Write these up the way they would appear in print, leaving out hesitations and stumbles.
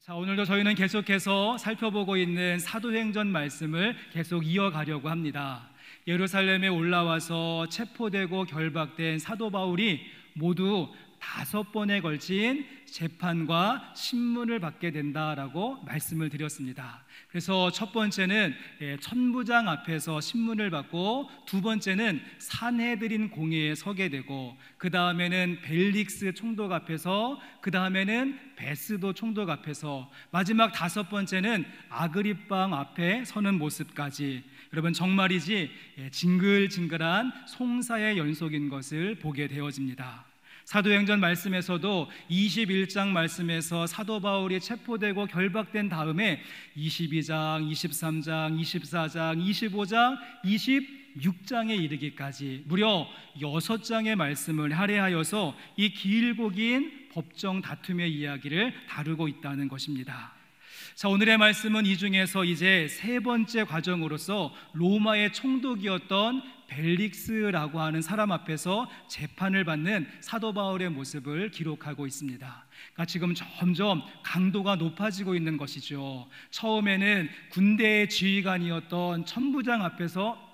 자, 오늘도 저희는 계속해서 살펴보고 있는 사도행전 말씀을 계속 이어가려고 합니다. 예루살렘에 올라와서 체포되고 결박된 사도 바울이 모두 5번에 걸친 재판과 신문을 받게 된다라고 말씀을 드렸습니다. 그래서 첫 번째는 천부장 앞에서 신문을 받고, 두 번째는 산헤드린 공회에 서게 되고, 그 다음에는 벨릭스 총독 앞에서, 그 다음에는 베스도 총독 앞에서, 마지막 5번째는 아그리빵 앞에 서는 모습까지, 여러분 정말이지 징글징글한 송사의 연속인 것을 보게 되어집니다. 사도행전 말씀에서도 21장 말씀에서 사도 바울이 체포되고 결박된 다음에 22장, 23장, 24장, 25장, 26장에 이르기까지 무려 6장의 말씀을 할애하여서 이 길고 긴 법정 다툼의 이야기를 다루고 있다는 것입니다. 자, 오늘의 말씀은 이 중에서 이제 세 번째 과정으로서 로마의 총독이었던 벨릭스라고 하는 사람 앞에서 재판을 받는 사도 바울의 모습을 기록하고 있습니다. 그러니까 지금 점점 강도가 높아지고 있는 것이죠. 처음에는 군대의 지휘관이었던 천부장 앞에서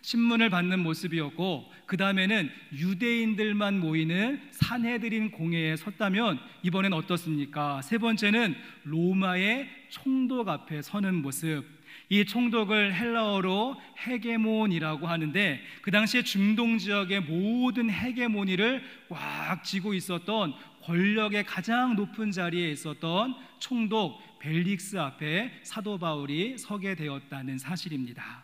신문을 받는 모습이었고, 그 다음에는 유대인들만 모이는 산헤드린 공회에 섰다면, 이번엔 어떻습니까? 세 번째는 로마의 총독 앞에 서는 모습. 이 총독을 헬라어로 헤게몬이라고 하는데, 그 당시에 중동 지역의 모든 헤게모니를 꽉 쥐고 있었던 권력의 가장 높은 자리에 있었던 총독 벨릭스 앞에 사도 바울이 서게 되었다는 사실입니다.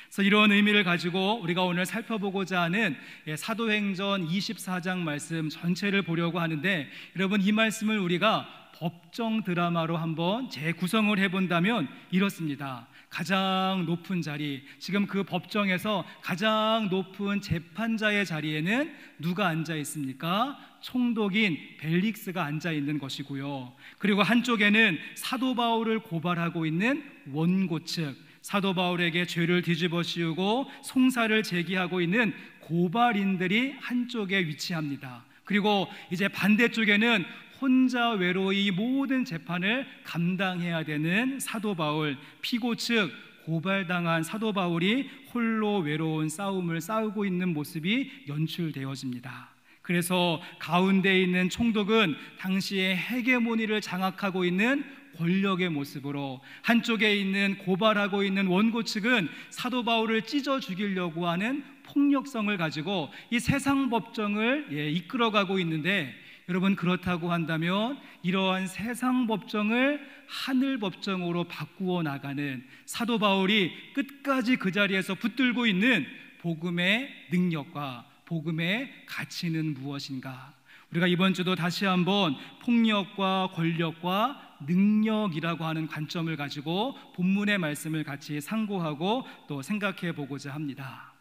그래서 이런 의미를 가지고 우리가 오늘 살펴보고자 하는 사도행전 24장 말씀 전체를 보려고 하는데, 여러분 이 말씀을 우리가 법정 드라마로 한번 재구성을 해본다면 이렇습니다. 가장 높은 자리, 지금 그 법정에서 가장 높은 재판자의 자리에는 누가 앉아 있습니까? 총독인 벨릭스가 앉아 있는 것이고요. 그리고 한쪽에는 사도 바울을 고발하고 있는 원고 측, 사도 바울에게 죄를 뒤집어 씌우고 송사를 제기하고 있는 고발인들이 한쪽에 위치합니다. 그리고 이제 반대쪽에는 혼자 외로이 모든 재판을 감당해야 되는 사도 바울, 피고 측, 고발당한 사도 바울이 홀로 외로운 싸움을 싸우고 있는 모습이 연출되어집니다. 그래서 가운데 있는 총독은 당시의 헤게모니를 장악하고 있는 권력의 모습으로, 한쪽에 있는 고발하고 있는 원고 측은 사도 바울을 찢어 죽이려고 하는 폭력성을 가지고 이 세상 법정을 이끌어가고 있는데, 여러분 그렇다고 한다면 이러한 세상 법정을 하늘 법정으로 바꾸어 나가는 사도 바울이 끝까지 그 자리에서 붙들고 있는 복음의 능력과 복음의 가치는 무엇인가? 우리가 이번 주도 다시 한번 폭력과 권력과 능력이라고 하는 관점을 가지고 본문의 말씀을 같이 상고하고 또 생각해 보고자 합니다.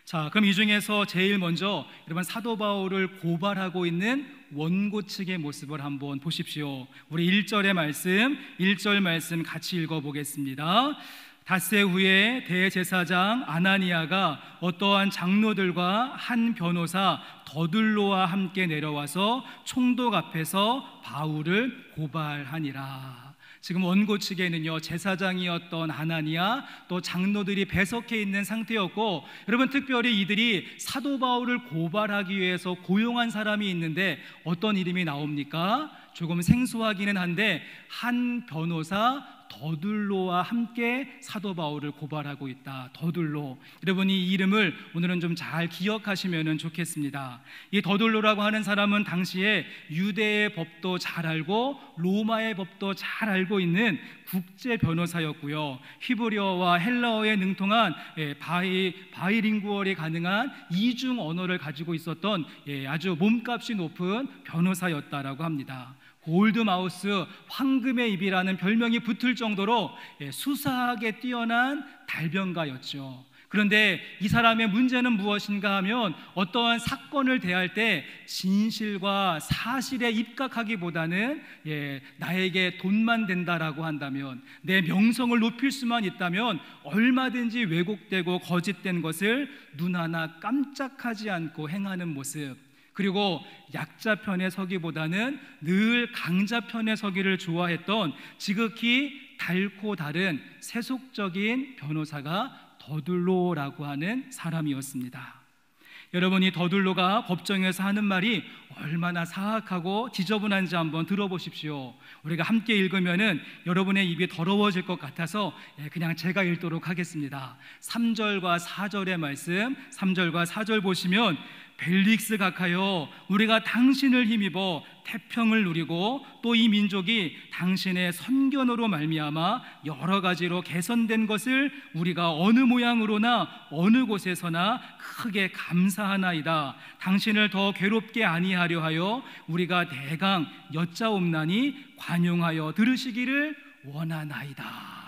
자, 그럼 이 중에서 제일 먼저 여러분 사도 바울을 고발하고 있는 원고 측의 모습을 한번 보십시오. 우리 1절의 말씀, 1절 말씀 같이 읽어보겠습니다. 닷새 후에 대제사장 아나니아가 어떠한 장로들과 한 변호사 더둘로와 함께 내려와서 총독 앞에서 바울을 고발하니라. 지금 원고 측에는요, 제사장이었던 아나니아, 또 장로들이 배석해 있는 상태였고, 여러분 특별히 이들이 사도 바울을 고발하기 위해서 고용한 사람이 있는데 어떤 이름이 나옵니까? 조금 생소하기는 한데 한 변호사 더둘로와 함께 사도 바울을 고발하고 있다. 더둘로. 여러분 이 이름을 오늘은 좀 잘 기억하시면 좋겠습니다. 이 더둘로라고 하는 사람은 당시에 유대의 법도 잘 알고 로마의 법도 잘 알고 있는 국제 변호사였고요. 히브리어와 헬라어에 능통한 바이링구얼이 가능한 이중 언어를 가지고 있었던 아주 몸값이 높은 변호사였다라고 합니다. 골드마우스, 황금의 입이라는 별명이 붙을 정도로 수사하게 뛰어난 달변가였죠. 그런데 이 사람의 문제는 무엇인가 하면, 어떠한 사건을 대할 때 진실과 사실에 입각하기보다는 나에게 돈만 된다라고 한다면, 내 명성을 높일 수만 있다면 얼마든지 왜곡되고 거짓된 것을 눈 하나 깜짝하지 않고 행하는 모습, 그리고 약자 편에 서기보다는 늘 강자 편에 서기를 좋아했던 지극히 달고 다른 세속적인 변호사가 더둘로라고 하는 사람이었습니다. 여러분이 더둘로가 법정에서 하는 말이 얼마나 사악하고 지저분한지 한번 들어보십시오. 우리가 함께 읽으면은 여러분의 입이 더러워질 것 같아서 그냥 제가 읽도록 하겠습니다. 3절과 4절의 말씀, 3절과 4절 보시면 벨릭스 각하여 우리가 당신을 힘입어 태평을 누리고 또 이 민족이 당신의 선견으로 말미암아 여러 가지로 개선된 것을 우리가 어느 모양으로나 어느 곳에서나 크게 감사하나이다. 당신을 더 괴롭게 아니하려 하여 우리가 대강 여짜옵나니 관용하여 들으시기를 원하나이다.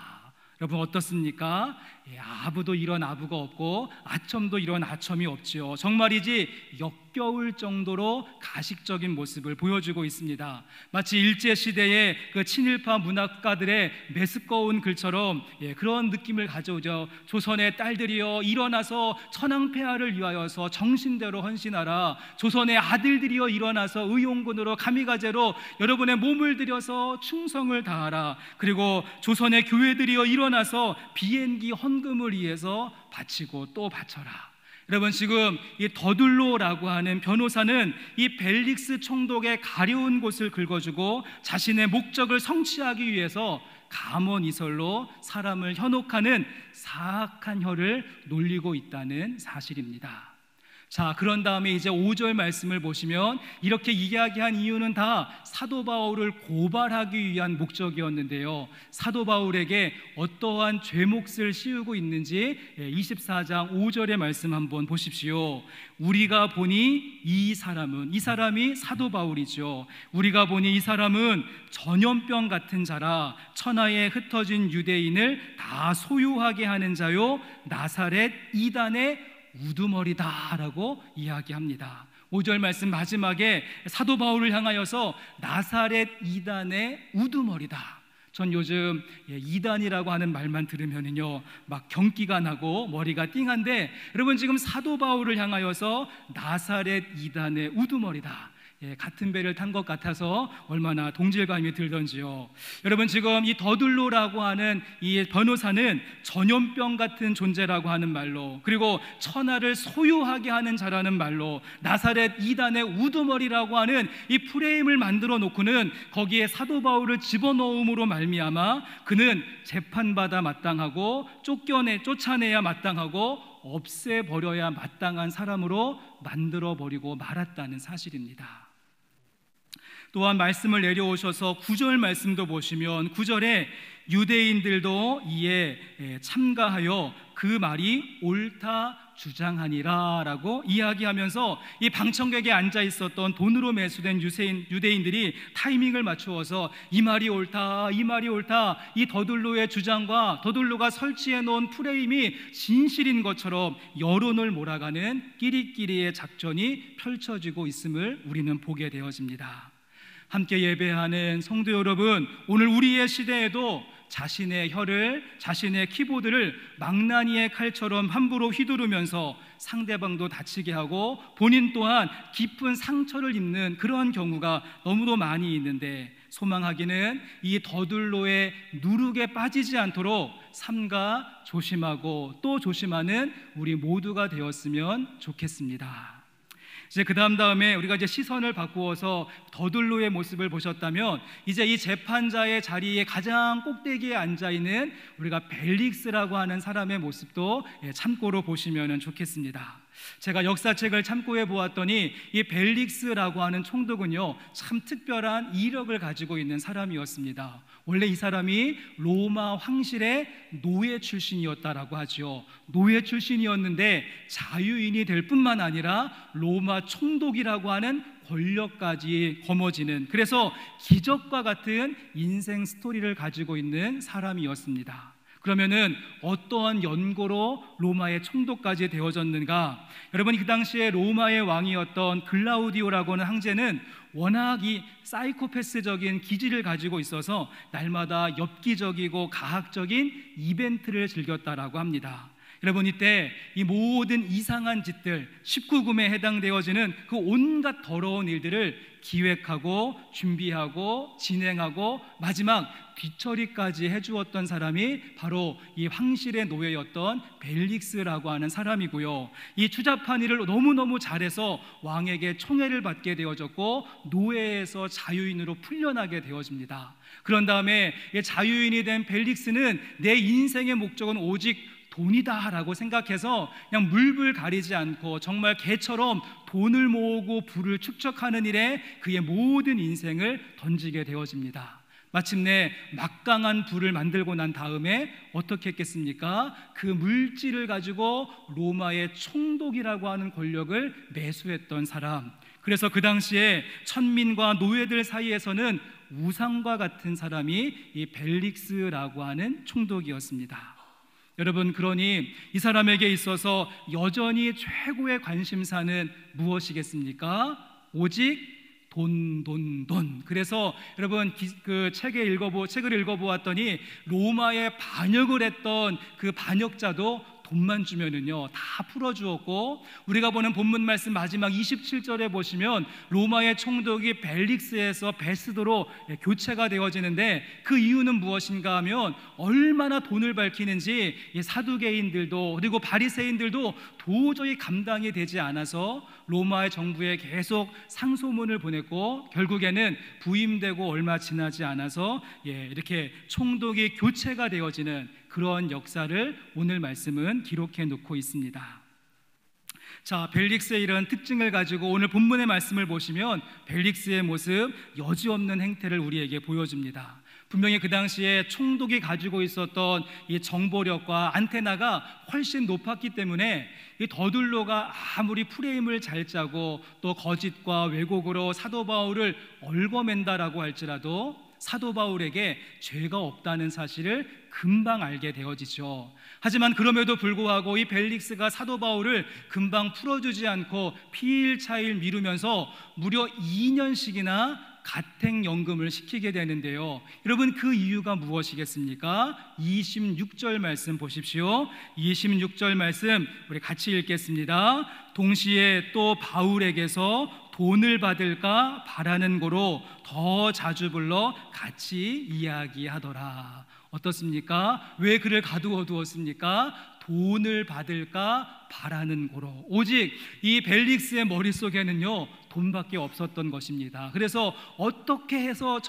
여러분 어떻습니까? 아부도 이런 아부가 없고 아첨도 이런 아첨이 없지요. 정말이지 역겨울 정도로 가식적인 모습을 보여주고 있습니다. 마치 일제시대의 그 친일파 문학가들의 메스꺼운 글처럼 그런 느낌을 가져오죠. 조선의 딸들이여 일어나서 천황폐하를 위하여서 정신대로 헌신하라. 조선의 아들들이여 일어나서 의용군으로 가미가제로 여러분의 몸을 들여서 충성을 다하라. 그리고 조선의 교회들이여 일어나서 비행기 헌금을 위해서 바치고 또 바쳐라. 여러분 지금 이 더둘로라고 하는 변호사는 이 벨릭스 총독의 가려운 곳을 긁어주고 자신의 목적을 성취하기 위해서 감언이설로 사람을 현혹하는 사악한 혀를 놀리고 있다는 사실입니다. 자, 그런 다음에 이제 5절 말씀을 보시면 이렇게 이야기한 이유는 다 사도 바울을 고발하기 위한 목적이었는데요. 사도 바울에게 어떠한 죄목을 씌우고 있는지 24장 5절의 말씀 한번 보십시오. 우리가 보니 이 사람이 사도 바울이죠. 우리가 보니 이 사람은 전염병 같은 자라 천하에 흩어진 유대인을 다 소유하게 하는 자요 나사렛 이단의 우두머리다라고 이야기합니다. 5절 말씀 마지막에 사도 바울을 향하여서 나사렛 이단의 우두머리다. 전 요즘 이단이라고 하는 말만 들으면은요 막 경기가 나고 머리가 띵한데 여러분 지금 사도 바울을 향하여서 나사렛 이단의 우두머리다. 같은 배를 탄 것 같아서 얼마나 동질감이 들던지요. 여러분 지금 이 더둘로라고 하는 이 변호사는 전염병 같은 존재라고 하는 말로 그리고 천하를 소유하게 하는 자라는 말로 나사렛 이단의 우두머리라고 하는 이 프레임을 만들어 놓고는 거기에 사도 바울을 집어넣음으로 말미암아 그는 재판받아 마땅하고 쫓아내야 마땅하고 없애버려야 마땅한 사람으로 만들어버리고 말았다는 사실입니다. 또한 말씀을 내려오셔서 9절 말씀도 보시면 9절에 유대인들도 이에 참가하여 그 말이 옳다 주장하니라 라고 이야기하면서 이 방청객에 앉아 있었던 돈으로 매수된 유대인들이 타이밍을 맞추어서 이 말이 옳다 이 더둘로의 주장과 더둘로가 설치해 놓은 프레임이 진실인 것처럼 여론을 몰아가는 끼리끼리의 작전이 펼쳐지고 있음을 우리는 보게 되어집니다. 함께 예배하는 성도 여러분, 오늘 우리의 시대에도 자신의 혀를, 자신의 키보드를 망나니의 칼처럼 함부로 휘두르면서 상대방도 다치게 하고 본인 또한 깊은 상처를 입는 그러한 경우가 너무도 많이 있는데 소망하기는 이 더둘로의 누룩에 빠지지 않도록 삼가 조심하고 또 조심하는 우리 모두가 되었으면 좋겠습니다. 이제 그 다음에 우리가 이제 시선을 바꾸어서 더둘로의 모습을 보셨다면 이제 이 재판자의 자리에 가장 꼭대기에 앉아 있는 우리가 벨릭스라고 하는 사람의 모습도 참고로 보시면 좋겠습니다. 제가 역사책을 참고해 보았더니 이 벨릭스라고 하는 총독은요 참 특별한 이력을 가지고 있는 사람이었습니다. 원래 이 사람이 로마 황실의 노예 출신이었다라고 하죠. 노예 출신이었는데 자유인이 될 뿐만 아니라 로마 총독이라고 하는 권력까지 거머쥐는, 그래서 기적과 같은 인생 스토리를 가지고 있는 사람이었습니다. 그러면은 어떠한 연고로 로마의 총독까지 되어졌는가? 여러분, 그 당시에 로마의 왕이었던 글라우디오라고 하는 황제는 워낙 이 사이코패스적인 기질을 가지고 있어서 날마다 엽기적이고 가학적인 이벤트를 즐겼다라고 합니다. 여러분, 이때 이 모든 이상한 짓들, 19금에 해당되어지는 그 온갖 더러운 일들을 기획하고 준비하고 진행하고 마지막 뒤처리까지 해주었던 사람이 바로 이 황실의 노예였던 벨릭스라고 하는 사람이고요. 이 추잡한 일을 너무너무 잘해서 왕에게 총애를 받게 되어졌고 노예에서 자유인으로 풀려나게 되어집니다. 그런 다음에 자유인이 된 벨릭스는 내 인생의 목적은 오직 돈이다라고 생각해서 그냥 물불 가리지 않고 정말 개처럼 돈을 모으고 부를 축적하는 일에 그의 모든 인생을 던지게 되어집니다. 마침내 막강한 부를 만들고 난 다음에 어떻게 했겠습니까? 그 물질을 가지고 로마의 총독이라고 하는 권력을 매수했던 사람. 그래서 그 당시에 천민과 노예들 사이에서는 우상과 같은 사람이 이 벨릭스라고 하는 총독이었습니다. 여러분, 그러니 이 사람에게 있어서 여전히 최고의 관심사는 무엇이겠습니까? 오직 돈. 그래서 여러분, 그 책을 읽어보았더니 로마에 반역을 했던 그 반역자도 돈만 주면은요 다 풀어주었고, 우리가 보는 본문 말씀 마지막 27절에 보시면 로마의 총독이 벨릭스에서 베스도로 교체가 되어지는데 그 이유는 무엇인가 하면 얼마나 돈을 밝히는지 사두개인들도 그리고 바리새인들도 도저히 감당이 되지 않아서 로마의 정부에 계속 상소문을 보냈고, 결국에는 부임되고 얼마 지나지 않아서 이렇게 총독이 교체가 되어지는 그런 역사를 오늘 말씀은 기록해 놓고 있습니다. 자, 벨릭스의 이런 특징을 가지고 오늘 본문의 말씀을 보시면 벨릭스의 모습, 여지없는 행태를 우리에게 보여줍니다. 분명히 그 당시에 총독이 가지고 있었던 이 정보력과 안테나가 훨씬 높았기 때문에 이 더둘로가 아무리 프레임을 잘 짜고 또 거짓과 왜곡으로 사도 바울을 얽어맨다라고 할지라도 사도 바울에게 죄가 없다는 사실을 금방 알게 되어지죠. 하지만 그럼에도 불구하고 이 벨릭스가 사도 바울을 금방 풀어주지 않고 피일차일 미루면서 무려 2년씩이나 가택연금을 시키게 되는데요. 여러분, 그 이유가 무엇이겠습니까? 26절 말씀 보십시오. 26절 말씀 우리 같이 읽겠습니다. 동시에 또 바울에게서 돈을 받을까 바라는 고로 더 자주 불러 같이 이야기하더라. 어떻습니까? 왜 그를 가두어 두었습니까? 돈을 받을까 바라는 고로. 오직 이 벨릭스의 머릿속에는요 돈밖에 없었던 것입니다. 그래서 어떻게 해서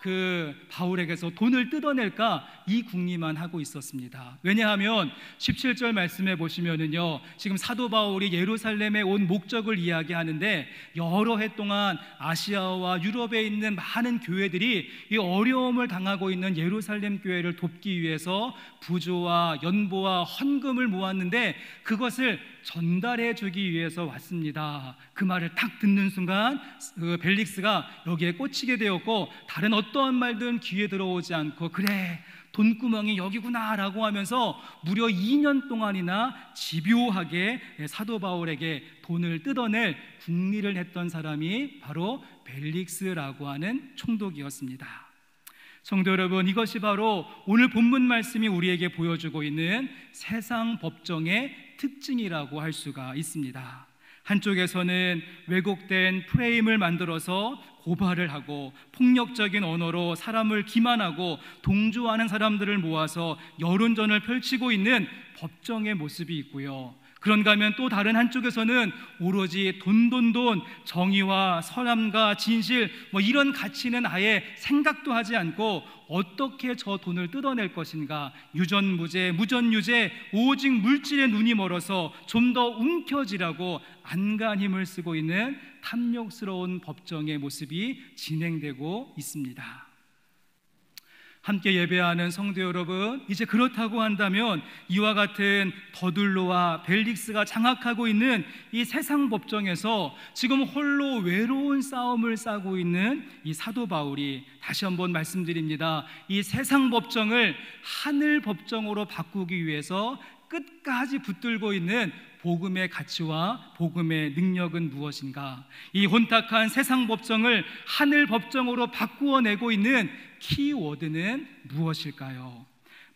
그 바울에게서 돈을 뜯어낼까 이 궁리만 하고 있었습니다. 왜냐하면 17절 말씀에 보시면은요, 지금 사도 바울이 예루살렘에 온 목적을 이야기하는데 여러 해 동안 아시아와 유럽에 있는 많은 교회들이 이 어려움을 당하고 있는 예루살렘 교회를 돕기 위해서 부조와 연보와 헌금을 모았는데 그것을 전달해 주기 위해서 왔습니다. 그 말을 딱 듣는 순간 그 벨릭스가 여기에 꽂히게 되었고, 다른 어떠한 말든 귀에 들어오지 않고 그래 돈구멍이 여기구나 라고 하면서 무려 2년 동안이나 집요하게 사도 바울에게 돈을 뜯어낼 궁리를 했던 사람이 바로 벨릭스라고 하는 총독이었습니다. 성도 여러분, 이것이 바로 오늘 본문 말씀이 우리에게 보여주고 있는 세상 법정의 특징이라고 할 수가 있습니다. 한쪽에서는 왜곡된 프레임을 만들어서 고발을 하고 폭력적인 언어로 사람을 기만하고 동조하는 사람들을 모아서 여론전을 펼치고 있는 법정의 모습이 있고요. 그런가 하면 또 다른 한쪽에서는 오로지 돈, 정의와 선함과 진실 이런 가치는 아예 생각도 하지 않고 어떻게 저 돈을 뜯어낼 것인가, 유전무죄, 무전유죄, 오직 물질에 눈이 멀어서 좀 더 움켜쥐라고 안간 힘을 쓰고 있는 탐욕스러운 법정의 모습이 진행되고 있습니다. 함께 예배하는 성도 여러분, 이제 그렇다고 한다면 이와 같은 더둘로와 벨릭스가 장악하고 있는 이 세상 법정에서 지금 홀로 외로운 싸움을 싸고 있는 이 사도 바울이, 다시 한번 말씀드립니다, 이 세상 법정을 하늘 법정으로 바꾸기 위해서 끝까지 붙들고 있는 복음의 가치와 복음의 능력은 무엇인가? 이 혼탁한 세상 법정을 하늘 법정으로 바꾸어내고 있는 키워드는 무엇일까요?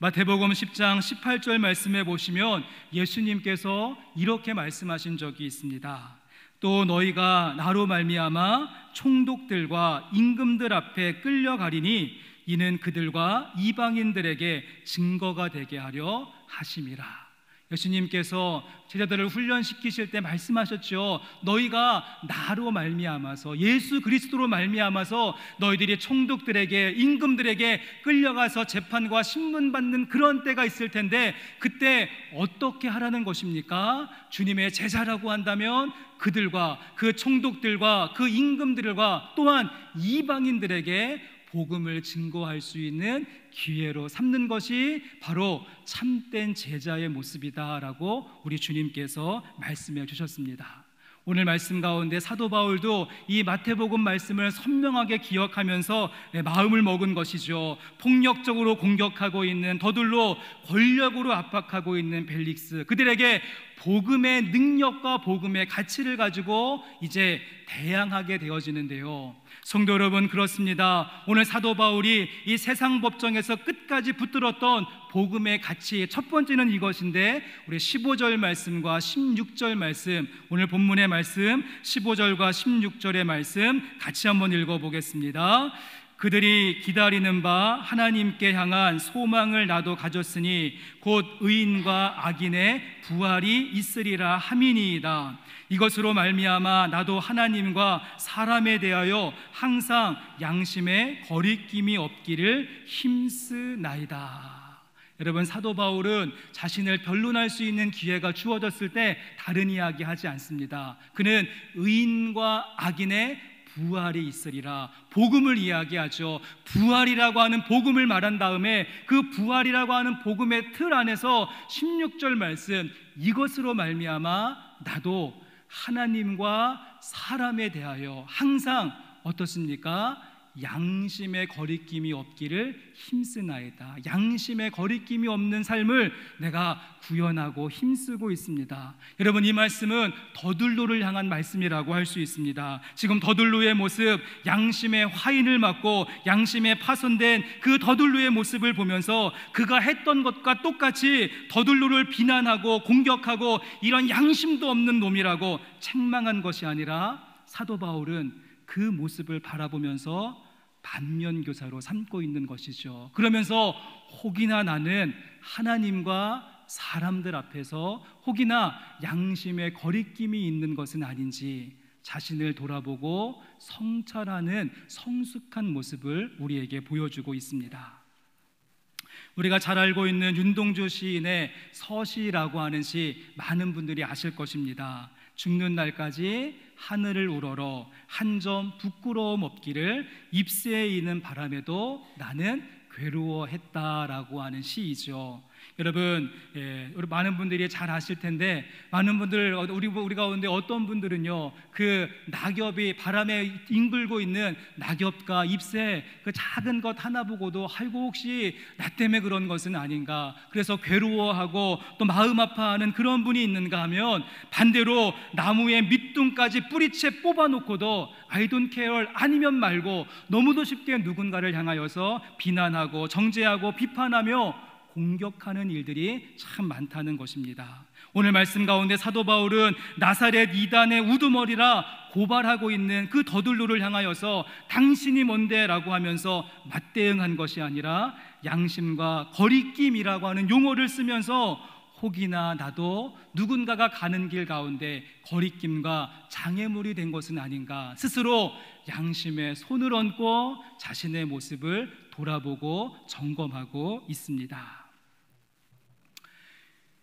마태복음 10장 18절 말씀에 보시면 예수님께서 이렇게 말씀하신 적이 있습니다. 또 너희가 나로 말미암아 총독들과 임금들 앞에 끌려가리니 이는 그들과 이방인들에게 증거가 되게 하려 하심이라. 예수님께서 제자들을 훈련시키실 때 말씀하셨죠. 너희가 나로 말미암아서, 예수 그리스도로 말미암아서 너희들이 총독들에게, 임금들에게 끌려가서 재판과 신문받는 그런 때가 있을 텐데 그때 어떻게 하라는 것입니까? 주님의 제자라고 한다면 그들과, 그 총독들과, 그 임금들과 또한 이방인들에게 복음을 증거할 수 있는 기회로 삼는 것이 바로 참된 제자의 모습이다라고 우리 주님께서 말씀해 주셨습니다. 오늘 말씀 가운데 사도 바울도 이 마태복음 말씀을 선명하게 기억하면서 마음을 먹은 것이죠. 폭력적으로 공격하고 있는, 더둘로 권력으로 압박하고 있는 벨릭스, 그들에게 복음의 능력과 복음의 가치를 가지고 이제 대항하게 되어지는데요. 성도 여러분, 그렇습니다. 오늘 사도 바울이 이 세상 법정에서 끝까지 붙들었던 복음의 가치, 첫 번째는 이것인데 우리 15절 말씀과 16절 말씀, 오늘 본문의 말씀 15절과 16절의 말씀 같이 한번 읽어보겠습니다. 그들이 기다리는 바 하나님께 향한 소망을 나도 가졌으니 곧 의인과 악인의 부활이 있으리라 함이니이다. 이것으로 말미암아 나도 하나님과 사람에 대하여 항상 양심에 거리낌이 없기를 힘쓰나이다. 여러분, 사도 바울은 자신을 변론할 수 있는 기회가 주어졌을 때 다른 이야기 하지 않습니다. 그는 의인과 악인의 부활이 있으리라, 복음을 이야기하죠. 부활이라고 하는 복음을 말한 다음에 그 부활이라고 하는 복음의 틀 안에서 16절 말씀, 이것으로 말미암아 나도 하나님과 사람에 대하여 항상 어떻습니까? 양심의 거리낌이 없기를 힘쓰나이다. 양심의 거리낌이 없는 삶을 내가 구현하고 힘쓰고 있습니다. 여러분, 이 말씀은 더둘로를 향한 말씀이라고 할 수 있습니다. 지금 더둘로의 모습, 양심의 화인을 맞고 양심에 파손된 그 더둘로의 모습을 보면서 그가 했던 것과 똑같이 더둘로를 비난하고 공격하고 이런 양심도 없는 놈이라고 책망한 것이 아니라 사도 바울은 그 모습을 바라보면서 반면교사로 삼고 있는 것이죠. 그러면서 혹이나 나는 하나님과 사람들 앞에서 혹이나 양심의 거리낌이 있는 것은 아닌지 자신을 돌아보고 성찰하는 성숙한 모습을 우리에게 보여주고 있습니다. 우리가 잘 알고 있는 윤동주 시인의 서시라고 하는 시, 많은 분들이 아실 것입니다. 죽는 날까지 하늘을 우러러 한 점 부끄러움 없기를 입새에 이는 바람에도 나는 괴로워했다라고 하는 시이죠. 여러분, 우리 많은 분들이 잘 아실 텐데, 많은 분들, 우리 가운데 어떤 분들은요, 그 낙엽이 바람에 뒹굴고 있는 낙엽과 잎새, 그 작은 것 하나 보고도 아이고 혹시 나 때문에 그런 것은 아닌가, 그래서 괴로워하고 또 마음 아파하는 그런 분이 있는가 하면, 반대로 나무의 밑둥까지 뿌리채 뽑아놓고도 I don't care, 아니면 말고 너무도 쉽게 누군가를 향하여서 비난하고 정죄하고 비판하며 공격하는 일들이 참 많다는 것입니다. 오늘 말씀 가운데 사도 바울은 나사렛 이단의 우두머리라 고발하고 있는 그 더둘로를 향하여서 당신이 뭔데? 라고 하면서 맞대응한 것이 아니라 양심과 거리낌이라고 하는 용어를 쓰면서 혹이나 나도 누군가가 가는 길 가운데 거리낌과 장애물이 된 것은 아닌가, 스스로 양심에 손을 얹고 자신의 모습을 돌아보고 점검하고 있습니다.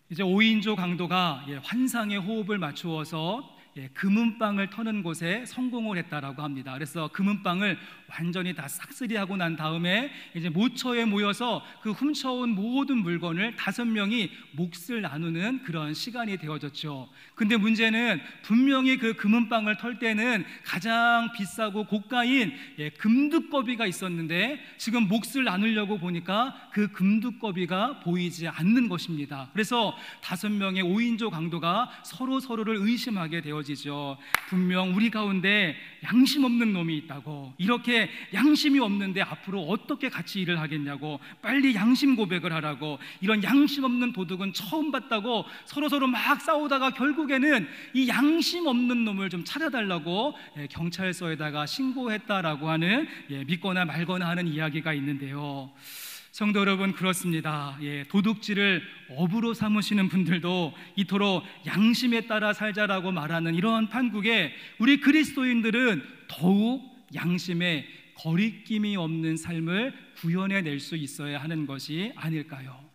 이제 5인조 강도가 환상의 호흡을 맞추어서 금은방을 터는 곳에 성공을 했다라고 합니다. 그래서 금은방을 완전히 다 싹쓸이하고 난 다음에 이제 모처에 모여서 그 훔쳐온 모든 물건을 5명이 몫을 나누는 그런 시간이 되어졌죠. 근데 문제는 분명히 그 금은방을 털 때는 가장 비싸고 고가인 금두꺼비가 있었는데 지금 몫을 나누려고 보니까 그 금두꺼비가 보이지 않는 것입니다. 그래서 5명의 5인조 강도가 서로를 의심하게 되어집니다. 되어지죠. 분명 우리 가운데 양심 없는 놈이 있다고, 이렇게 양심이 없는데 앞으로 어떻게 같이 일을 하겠냐고, 빨리 양심 고백을 하라고, 이런 양심 없는 도둑은 처음 봤다고 서로 막 싸우다가 결국에는 이 양심 없는 놈을 좀 찾아달라고 경찰서에다가 신고했다라고 하는, 믿거나 말거나 하는 이야기가 있는데요. 성도 여러분, 그렇습니다. 도둑질을 업으로 삼으시는 분들도 이토록 양심에 따라 살자라고 말하는 이러한 판국에 우리 그리스도인들은 더욱 양심에 거리낌이 없는 삶을 구현해낼 수 있어야 하는 것이 아닐까요?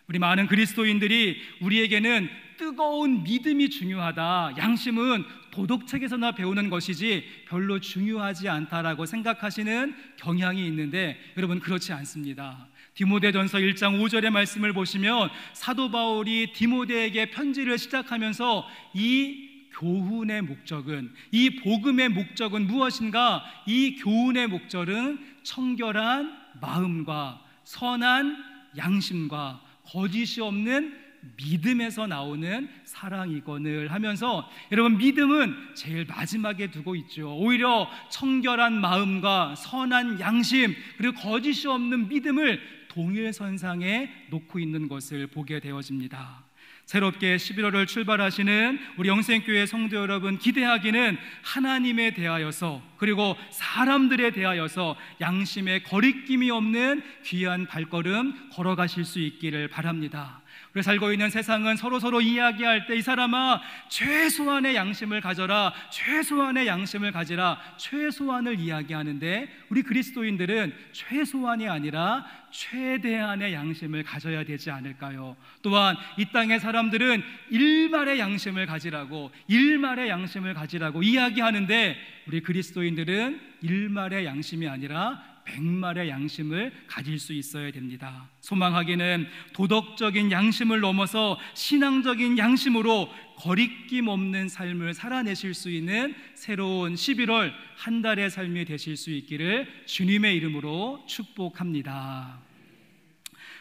우리 많은 그리스도인들이 우리에게는 뜨거운 믿음이 중요하다, 양심은 도덕책에서나 배우는 것이지 별로 중요하지 않다라고 생각하시는 경향이 있는데, 여러분 그렇지 않습니다. 디모데전서 1장 5절의 말씀을 보시면 사도 바울이 디모데에게 편지를 시작하면서 이 교훈의 목적은, 이 복음의 목적은 무엇인가? 이 교훈의 목적은 청결한 마음과 선한 양심과 거짓이 없는 믿음에서 나오는 사랑이거늘 하면서, 여러분 믿음은 제일 마지막에 두고 있죠. 오히려 청결한 마음과 선한 양심 그리고 거짓이 없는 믿음을 동일선상에 놓고 있는 것을 보게 되어집니다. 새롭게 11월을 출발하시는 우리 영생교회 성도 여러분, 기대하기는 하나님에 대하여서 그리고 사람들에 대하여서 양심에 거리낌이 없는 귀한 발걸음 걸어가실 수 있기를 바랍니다. 우리 살고 있는 세상은 서로 이야기할 때 이 사람아 최소한의 양심을 가져라, 최소한의 양심을 가지라, 최소한을 이야기하는데, 우리 그리스도인들은 최소한이 아니라 최대한의 양심을 가져야 되지 않을까요? 또한 이 땅의 사람들은 일말의 양심을 가지라고, 일말의 양심을 가지라고 이야기하는데, 우리 그리스도인들은 일말의 양심이 아니라 백말의 양심을 가질 수 있어야 됩니다. 소망하기는 도덕적인 양심을 넘어서 신앙적인 양심으로 거리낌 없는 삶을 살아내실 수 있는 새로운 11월 한 달의 삶이 되실 수 있기를 주님의 이름으로 축복합니다.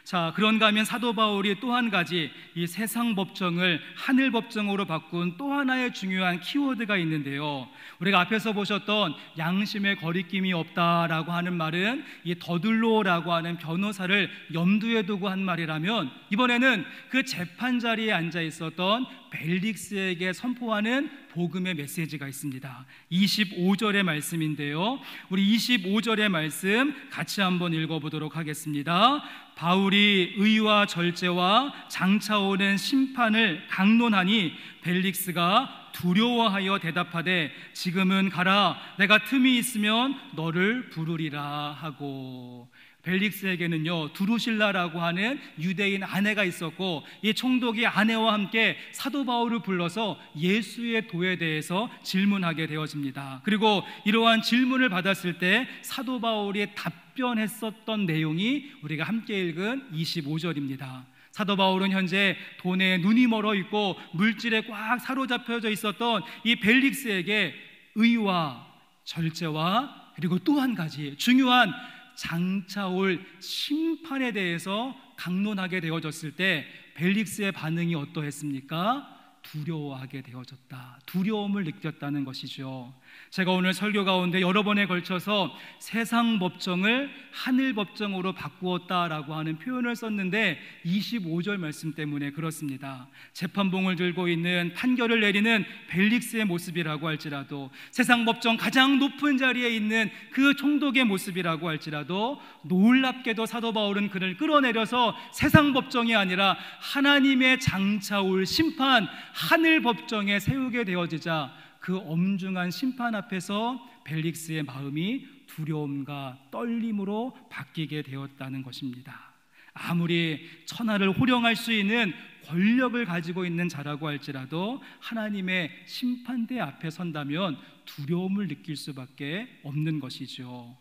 자, 그런가 하면 사도 바울이 또 한 가지 이 세상 법정을 하늘 법정으로 바꾼 또 하나의 중요한 키워드가 있는데요. 우리가 앞에서 보셨던 양심의 거리낌이 없다라고 하는 말은 이 더둘로라고 하는 변호사를 염두에 두고 한 말이라면, 이번에는 그 재판 자리에 앉아 있었던 벨릭스에게 선포하는 복음의 메시지가 있습니다. 25절의 말씀인데요, 우리 25절의 말씀 같이 한번 읽어보도록 하겠습니다. 바울이 의와 절제와 장차 오는 심판을 강론하니 벨릭스가 두려워하여 대답하되 지금은 가라, 내가 틈이 있으면 너를 부르리라 하고. 벨릭스에게는요 두루실라라고 하는 유대인 아내가 있었고, 이 총독이 아내와 함께 사도 바울을 불러서 예수의 도에 대해서 질문하게 되어집니다. 그리고 이러한 질문을 받았을 때 사도 바울이 답변했었던 내용이 우리가 함께 읽은 25절입니다. 사도 바울은 현재 돈에 눈이 멀어 있고 물질에 꽉 사로잡혀져 있었던 이 벨릭스에게 의와 절제와 그리고 또 한 가지 중요한 장차 올 심판에 대해서 강론하게 되어졌을 때 벨릭스의 반응이 어떠했습니까? 두려워하게 되어졌다, 두려움을 느꼈다는 것이죠. 제가 오늘 설교 가운데 여러 번에 걸쳐서 세상 법정을 하늘 법정으로 바꾸었다라고 하는 표현을 썼는데 25절 말씀 때문에 그렇습니다. 재판봉을 들고 있는 판결을 내리는 벨릭스의 모습이라고 할지라도, 세상 법정 가장 높은 자리에 있는 그 총독의 모습이라고 할지라도, 놀랍게도 사도 바울은 그를 끌어내려서 세상 법정이 아니라 하나님의 장차 올 심판 하늘 법정에 세우게 되어지자 그 엄중한 심판 앞에서 벨릭스의 마음이 두려움과 떨림으로 바뀌게 되었다는 것입니다. 아무리 천하를 호령할 수 있는 권력을 가지고 있는 자라고 할지라도 하나님의 심판대 앞에 선다면 두려움을 느낄 수밖에 없는 것이죠.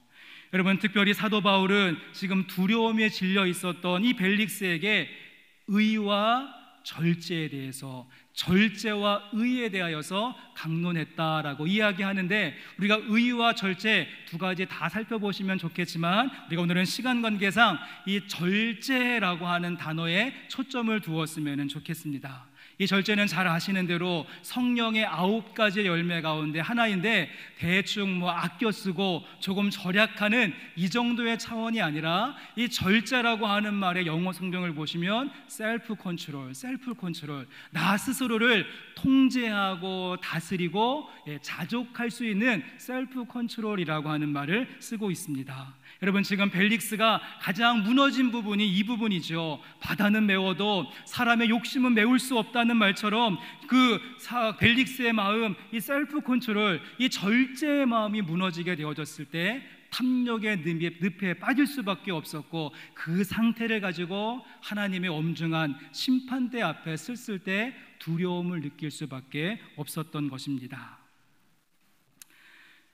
여러분, 특별히 사도 바울은 지금 두려움에 질려 있었던 이 벨릭스에게 의와 절제에 대해서, 절제와 의에 대하여서 강론했다라고 이야기하는데, 우리가 의와 절제 두 가지 다 살펴보시면 좋겠지만 우리가 오늘은 시간 관계상 이 절제라고 하는 단어에 초점을 두었으면 좋겠습니다. 이 절제는 잘 아시는 대로 성령의 9가지 열매 가운데 하나인데, 대충 아껴 쓰고 조금 절약하는 이 정도의 차원이 아니라, 이 절제라고 하는 말의 영어 성경을 보시면 셀프 컨트롤, 나 스스로를 통제하고 다스리고 자족할 수 있는 셀프 컨트롤이라고 하는 말을 쓰고 있습니다. 여러분, 지금 벨릭스가 가장 무너진 부분이 이 부분이죠. 바다는 메워도 사람의 욕심은 메울 수 없다는 말처럼 벨릭스의 마음, 이 셀프 컨트롤, 이 절제의 마음이 무너지게 되어졌을 때 탐욕의 늪에 빠질 수밖에 없었고, 그 상태를 가지고 하나님의 엄중한 심판대 앞에 섰을 때 두려움을 느낄 수밖에 없었던 것입니다.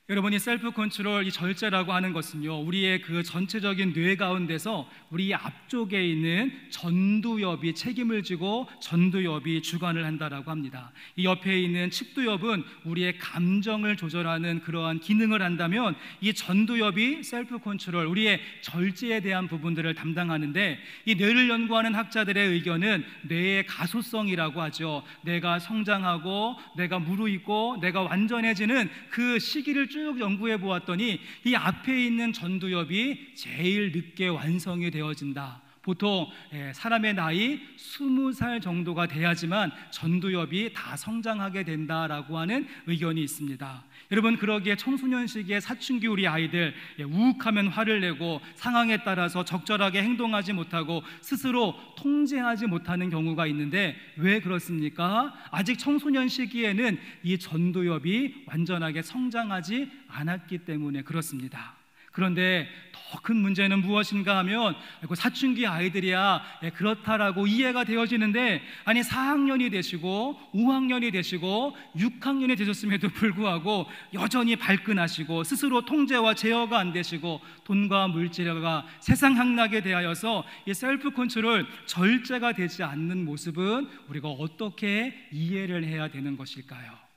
여러분이 셀프 컨트롤, 이 절제라고 하는 것은요, 우리의 그 전체적인 뇌 가운데서 우리 앞쪽에 있는 전두엽이 책임을 지고 전두엽이 주관을 한다라고 합니다. 이 옆에 있는 측두엽은 우리의 감정을 조절하는 그러한 기능을 한다면, 이 전두엽이 셀프 컨트롤, 우리의 절제에 대한 부분들을 담당하는데, 이 뇌를 연구하는 학자들의 의견은 뇌의 가소성이라고 하죠. 내가 성장하고 내가 무르익고 내가 완전해지는 그 시기를 쭉 연구해 보았더니, 이 앞에 있는 전두엽이 제일 늦게 완성이 되어진다. 보통 사람의 나이 20살 정도가 돼야지만 전두엽이 다 성장하게 된다라고 하는 의견이 있습니다. 여러분, 그러기에 청소년 시기에 사춘기 우리 아이들 우욱하면 화를 내고 상황에 따라서 적절하게 행동하지 못하고 스스로 통제하지 못하는 경우가 있는데, 왜 그렇습니까? 아직 청소년 시기에는 이 전두엽이 완전하게 성장하지 않았기 때문에 그렇습니다. 그런데 더 큰 문제는 무엇인가 하면, 사춘기 아이들이야 그렇다라고 이해가 되어지는데, 아니 4학년이 되시고 5학년이 되시고 6학년이 되셨음에도 불구하고 여전히 발끈하시고 스스로 통제와 제어가 안 되시고 돈과 물질과 세상 향락에 대하여서 이 셀프 컨트롤, 절제가 되지 않는 모습은 우리가 어떻게 이해를 해야 되는 것일까요?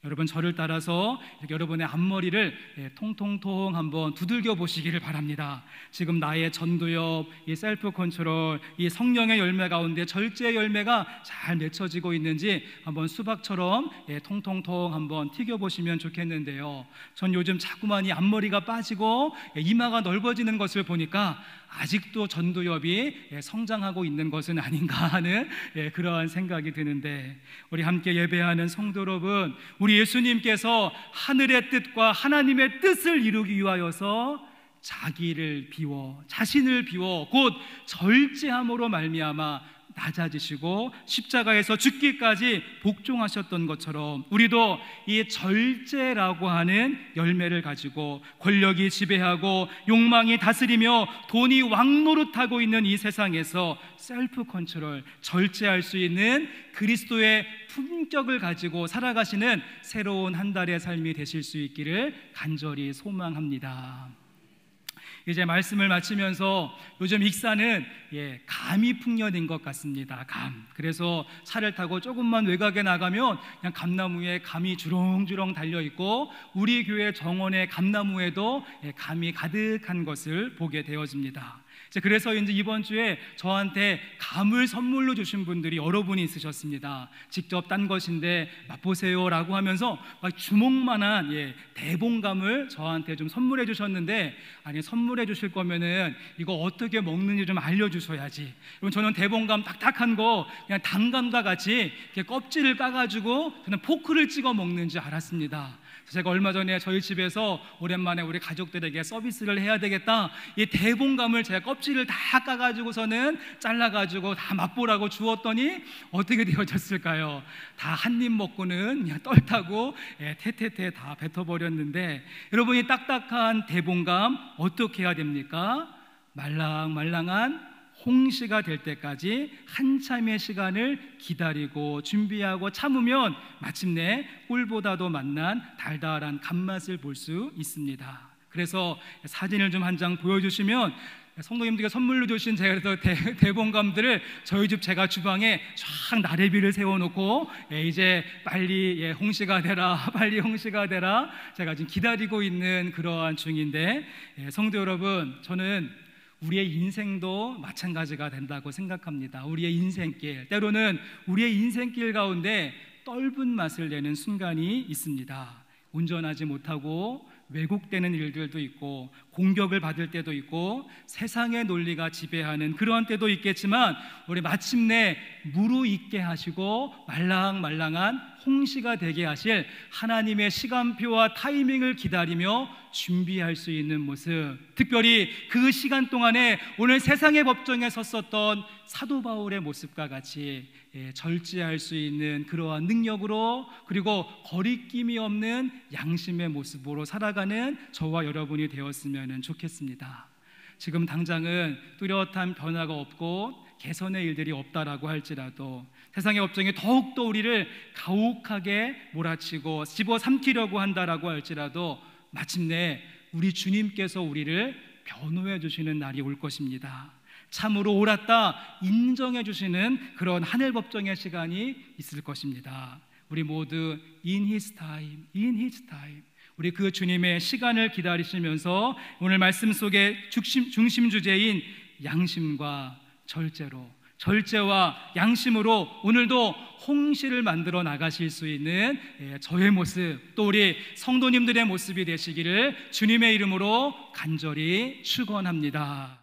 여러분, 저를 따라서 여러분의 앞머리를 통통통 한번 두들겨 보시기를 바랍니다. 지금 나의 전두엽, 이 셀프 컨트롤, 이 성령의 열매 가운데 절제의 열매가 잘 맺혀지고 있는지 한번 수박처럼 통통통 한번 튀겨 보시면 좋겠는데요. 전 요즘 자꾸만 이 앞머리가 빠지고 이마가 넓어지는 것을 보니까 아직도 전두엽이 성장하고 있는 것은 아닌가 하는 그러한 생각이 드는데, 우리 함께 예배하는 성도 여러분, 우리 예수님께서 하늘의 뜻과 하나님의 뜻을 이루기 위하여서 자기를 비워, 자신을 비워 곧 절제함으로 말미암아 낮아지시고 십자가에서 죽기까지 복종하셨던 것처럼, 우리도 이 절제라고 하는 열매를 가지고 권력이 지배하고 욕망이 다스리며 돈이 왕노릇하고 있는 이 세상에서 셀프 컨트롤, 절제할 수 있는 그리스도의 품격을 가지고 살아가시는 새로운 한 달의 삶이 되실 수 있기를 간절히 소망합니다. 이제 말씀을 마치면서, 요즘 익산은 감이 풍년인 것 같습니다. 감. 그래서 차를 타고 조금만 외곽에 나가면 그냥 감나무에 감이 주렁주렁 달려있고, 우리 교회 정원의 감나무에도 감이 가득한 것을 보게 되어집니다. 그래서 이제 이번 주에 저한테 감을 선물로 주신 분들이 여러 분이 있으셨습니다. 직접 딴 것인데 맛보세요 라고 하면서 막 주먹만한 대봉감을 저한테 좀 선물해 주셨는데, 아니 선물해 주실 거면은 이거 어떻게 먹는지 좀 알려주셔야지. 그럼 저는 대봉감 딱딱한 거 그냥 단감과 같이 이렇게 껍질을 까가지고 저는 포크를 찍어 먹는 줄 알았습니다. 제가 얼마 전에 저희 집에서 오랜만에 우리 가족들에게 서비스를 해야 되겠다, 이 대봉감을 제가 껍질을 다 까가지고서는 잘라가지고 다 맛보라고 주었더니 어떻게 되어졌을까요? 다 한 입 먹고는 그냥 떨타고 태태태 다 뱉어버렸는데, 여러분이 딱딱한 대봉감 어떻게 해야 됩니까? 말랑말랑한 홍시가 될 때까지 한참의 시간을 기다리고 준비하고 참으면 마침내 꿀보다도 맛난 달달한 감맛을 볼 수 있습니다. 그래서 사진을 좀 한 장 보여주시면, 성도님들께 선물로 주신 제가 대봉감들을 저희 집 제가 주방에 쫙 나래비를 세워놓고 이제 빨리 홍시가 되라, 빨리 홍시가 되라, 제가 지금 기다리고 있는 그러한 중인데, 성도 여러분, 저는 우리의 인생도 마찬가지가 된다고 생각합니다. 우리의 인생길, 때로는 우리의 인생길 가운데 떫은 맛을 내는 순간이 있습니다. 운전하지 못하고 왜곡되는 일들도 있고, 공격을 받을 때도 있고, 세상의 논리가 지배하는 그러한 때도 있겠지만, 우리 마침내 무르익게 하시고 말랑말랑한 홍시가 되게 하실 하나님의 시간표와 타이밍을 기다리며 준비할 수 있는 모습, 특별히 그 시간 동안에 오늘 세상의 법정에 섰었던 사도 바울의 모습과 같이 절제할 수 있는 그러한 능력으로, 그리고 거리낌이 없는 양심의 모습으로 살아가는 저와 여러분이 되었으면 좋겠습니다. 지금 당장은 뚜렷한 변화가 없고 개선의 일들이 없다라고 할지라도, 세상의 업종이 더욱더 우리를 가혹하게 몰아치고 집어삼키려고 한다라고 할지라도, 마침내 우리 주님께서 우리를 변호해 주시는 날이 올 것입니다. 참으로 옳았다 인정해 주시는 그런 하늘 법정의 시간이 있을 것입니다. 우리 모두 in his time, in his time, 우리 그 주님의 시간을 기다리시면서 오늘 말씀 속에 중심 주제인 양심과 절제와 양심으로 오늘도 홍시를 만들어 나가실 수 있는 저의 모습, 또 우리 성도님들의 모습이 되시기를 주님의 이름으로 간절히 축원합니다.